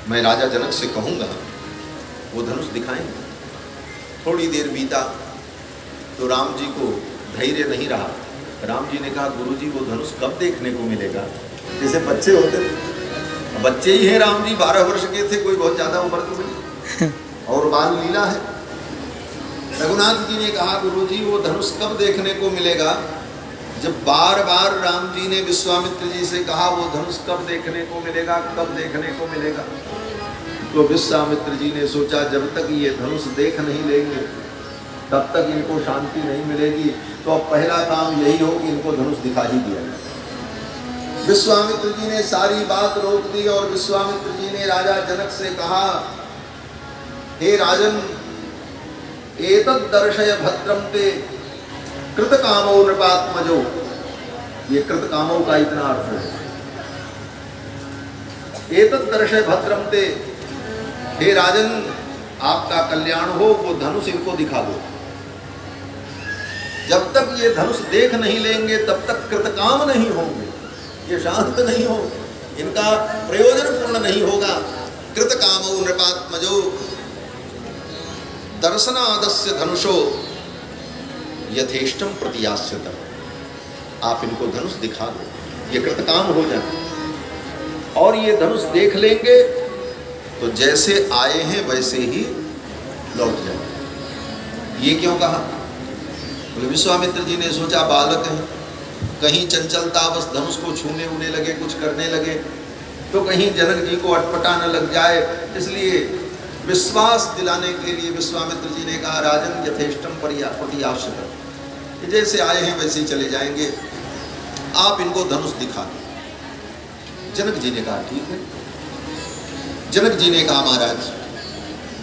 मैं राजा जनक से कहूँगा वो धनुष दिखाएंगे। थोड़ी देर बीता तो राम जी को धैर्य नहीं रहा। राम जी ने कहा गुरुजी वो धनुष कब देखने को मिलेगा? जैसे बच्चे होते थे, बच्चे ही हैं राम जी, 12 वर्ष के थे, कोई बहुत ज़्यादा उम्र तो नहीं, और बाल लीला है। रघुनाथ जी ने कहा गुरुजी वो धनुष कब देखने को मिलेगा? जब बार बार राम जी ने विश्वामित्र जी से कहा वो धनुष कब देखने को मिलेगा, कब देखने को मिलेगा, तो विश्वामित्र जी ने सोचा जब तक ये धनुष देख नहीं लेंगे तब तक इनको शांति नहीं मिलेगी, तो अब पहला काम यही हो कि इनको धनुष दिखा ही दिया जाए। विश्वामित्र जी ने सारी बात रोक दी और विश्वामित्र जी ने राजा जनक से कहा हे राजन, एतद् दर्शय भद्रम ते कृतकामो नृपात्मजो। ये कृतकामो का इतना अर्थ है। एतद् दर्शय भद्रम ते, हे राजन आपका कल्याण हो, वो धनुष इनको दिखा दो। जब तक ये धनुष देख नहीं लेंगे तब तक कृतकाम नहीं होंगे, ये शांत नहीं होंगे, इनका प्रयोजन पूर्ण नहीं होगा। कृतकामो नृपात्मजो दर्शनादस्य धनुषो यथेष्टम प्रतियास्यतः। आप इनको धनुष दिखा दो, ये कृतकाम हो जाए, और ये धनुष देख लेंगे तो जैसे आए हैं वैसे ही लौट जाएंगे। ये क्यों कहा? बोले विश्वामित्र जी ने सोचा बालक हैं, कहीं चंचलता बस धनुष को छूने उने लगे, कुछ करने लगे तो कहीं जनक जी को अटपटा न लग जाए, इसलिए विश्वास दिलाने के लिए विश्वामित्र जी ने कहा राजन यथेष्टम प्रतियास्यतः, जैसे आए हैं वैसे ही चले जाएंगे, आप इनको धनुष दिखा दें। जनक जी ने कहा ठीक है। जनक जी ने कहा महाराज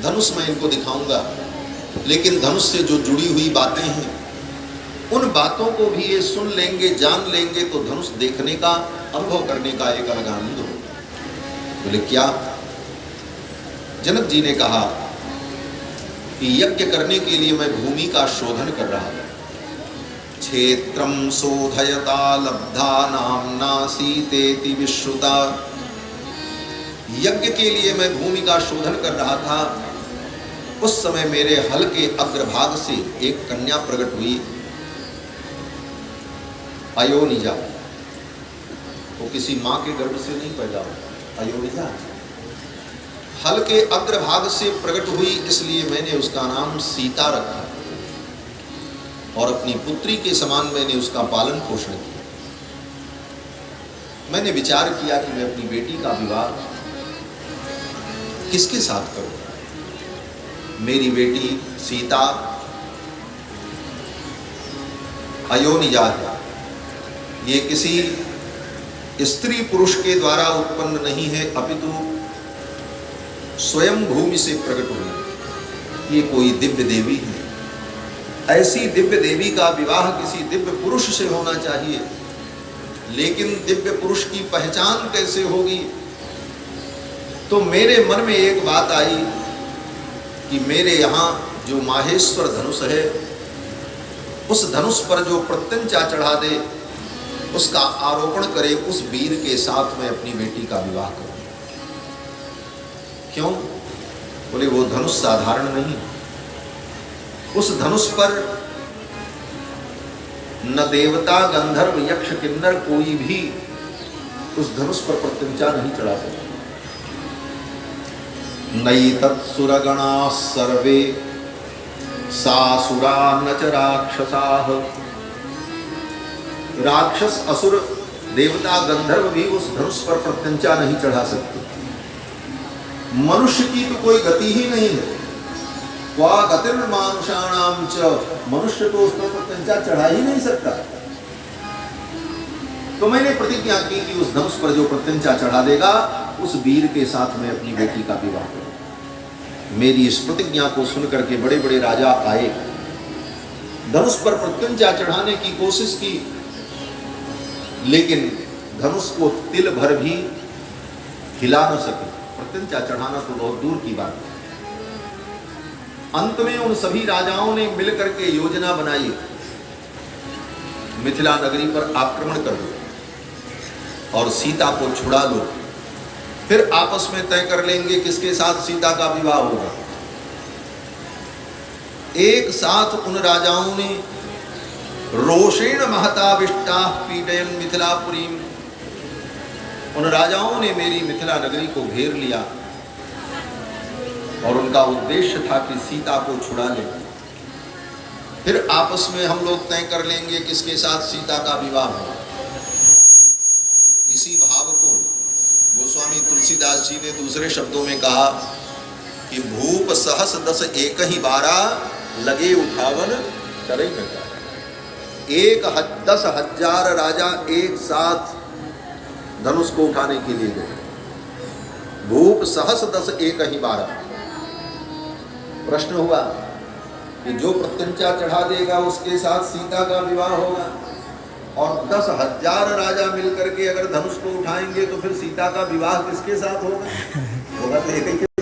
धनुष मैं इनको दिखाऊंगा, लेकिन धनुष से जो जुड़ी हुई बातें हैं उन बातों को भी ये सुन लेंगे, जान लेंगे तो धनुष देखने का, अनुभव करने का एक अलग आनंद हो। बोले क्या? जनक जी ने कहा कि यज्ञ करने के लिए मैं भूमि का शोधन कर रहा था। क्षेत्रम शोधयता लब्धा नामना सीतेति विश्रुता। यज्ञ के लिए मैं भूमि का शोधन कर रहा था, उस समय मेरे हल के अग्रभाग से एक कन्या प्रकट हुई, अयोनिजा। वो किसी मां के गर्भ से नहीं पैदा हुआ, अयोनिजा हल के अग्रभाग से प्रकट हुई, इसलिए मैंने उसका नाम सीता रखा और अपनी पुत्री के समान मैंने उसका पालन पोषण किया। मैंने विचार किया कि मैं अपनी बेटी का विवाह किसके साथ करूं? मेरी बेटी सीता अयोनिजा है, ये किसी स्त्री पुरुष के द्वारा उत्पन्न नहीं है, अपितु स्वयं भूमि से प्रकट हुई। ये कोई दिव्य देवी है। ऐसी दिव्य देवी का विवाह किसी दिव्य पुरुष से होना चाहिए, लेकिन दिव्य पुरुष की पहचान कैसे होगी? तो मेरे मन में एक बात आई कि मेरे यहाँ जो माहेश्वर धनुष है, उस धनुष पर जो प्रत्यंचा चढ़ा दे, उसका आरोपण करे, उस वीर के साथ मैं अपनी बेटी का विवाह करूं। क्यों? बोले वो धनुष साधारण नहीं, उस धनुष पर न देवता गंधर्व यक्ष किन्नर कोई भी उस धनुष पर प्रत्यंचा नहीं चढ़ा सकता। नई तत्सुरगणा सर्वे सासुरा न च राक्षसाः। राक्षस असुर देवता गंधर्व भी उस धनुष पर प्रत्यंचा नहीं चढ़ा सकते। मनुष्य की तो कोई गति ही नहीं है। क्वा गतिर्मानुषाणाम च, मनुष्य तो उस पर प्रत्यंचा चढ़ा ही नहीं सकता। तो मैंने प्रतिज्ञा की कि उस धनुष पर जो प्रत्यंचा चढ़ा देगा, उस वीर के साथ मैं अपनी बेटी का विवाह करूं। मेरी इस प्रतिज्ञा को सुनकर के बड़े बड़े राजा आए, धनुष पर प्रत्यंचा चढ़ाने की कोशिश की, लेकिन धनुष को तिल भर भी हिला न सके। प्रत्यंचा चढ़ाना तो बहुत दूर की बात है। अंत में उन सभी राजाओं ने मिलकर के योजना बनाई, मिथिला नगरी पर आक्रमण कर लो और सीता को छुड़ा लो। फिर आपस में तय कर लेंगे किसके साथ सीता का विवाह होगा। एक साथ उन राजाओं ने रोषेण महताविष्टा पीडयन मिथिलापुरी, उन राजाओं ने मेरी मिथिला नगरी को घेर लिया और उनका उद्देश्य था कि सीता को छुड़ा ले। फिर आपस में हम लोग तय कर लेंगे किसके साथ सीता का विवाह होगा। इसी भाव को गोस्वामी तुलसीदास जी ने दूसरे शब्दों में कहा कि भूप सहस दस एक ही बारा लगे उठावन करे बेटा। 10,000 राजा एक साथ धनुष को उठाने के लिए गए। भूप सहस दस एक ही बारा। प्रश्न हुआ कि जो प्रत्यंचा चढ़ा देगा उसके साथ सीता का विवाह होगा, और 10,000 राजा मिलकर के अगर धनुष को उठाएंगे तो फिर सीता का विवाह किसके साथ होगा? होगा तो एक ही